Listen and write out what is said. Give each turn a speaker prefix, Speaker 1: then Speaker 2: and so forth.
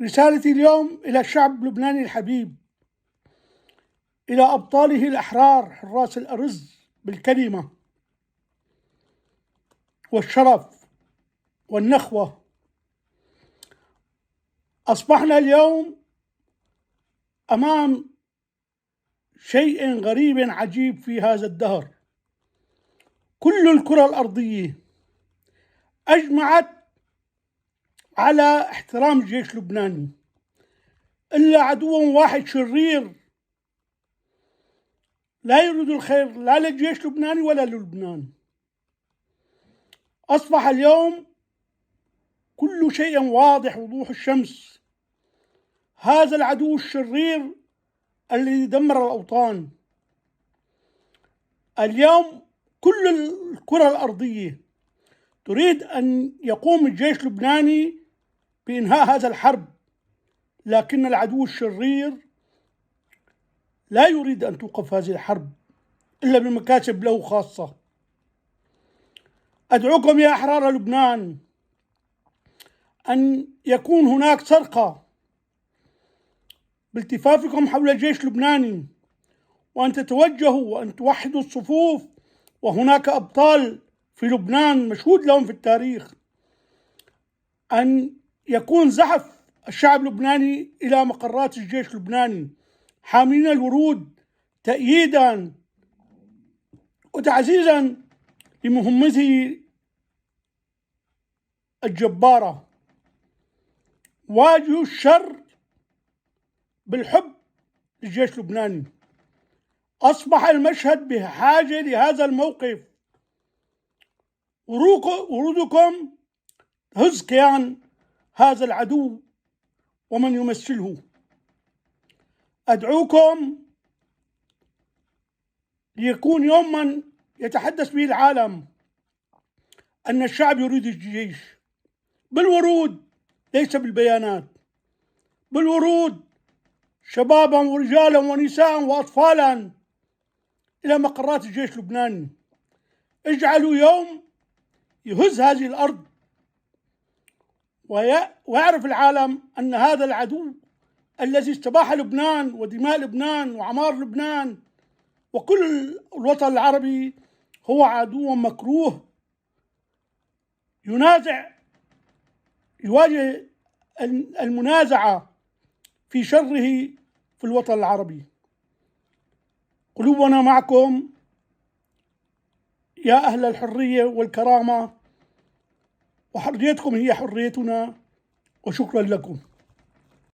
Speaker 1: رسالتي اليوم إلى الشعب اللبناني الحبيب، إلى أبطاله الأحرار حراس الأرز بالكلمة والشرف والنخوة. أصبحنا اليوم أمام شيء غريب عجيب في هذا الدهر. كل الكرة الأرضية أجمعت على احترام الجيش اللبناني، إلا عدو واحد شرير لا يريد الخير لا للجيش اللبناني ولا للبنان. أصبح اليوم كل شيء واضح وضوح الشمس. هذا العدو الشرير الذي دمر الأوطان اليوم كل الكرة الأرضية تريد أن يقوم الجيش اللبناني بإنهاء هذا الحرب، لكن العدو الشرير لا يريد أن توقف هذه الحرب إلا بمكاسب له خاصة. أدعوكم يا أحرار لبنان أن يكون هناك سرقة بالتفافكم حول الجيش اللبناني، وأن تتوجهوا وأن توحدوا الصفوف. وهناك أبطال في لبنان مشهود لهم في التاريخ. أن يكون زحف الشعب اللبناني إلى مقرات الجيش اللبناني حاملين الورود تأييدا وتعزيزا لمهمته الجبارة. واجهوا الشر بالحب للجيش اللبناني. أصبح المشهد بحاجة لهذا الموقف. ورودكم هز كيان هذا العدو ومن يمثله. أدعوكم ليكون يوما يتحدث به العالم أن الشعب يريد الجيش بالورود، ليس بالبيانات، بالورود، شبابا ورجالا ونساء وأطفالا إلى مقرات الجيش اللبناني. اجعلوا يوم يهز هذه الأرض ويعرف العالم أن هذا العدو الذي استباح لبنان ودماء لبنان وعمار لبنان وكل الوطن العربي هو عدو مكروه يواجه المنازعة في شره في الوطن العربي. قلوبنا معكم يا أهل الحرية والكرامة، وحريتكم هي حريتنا، وشكرا لكم.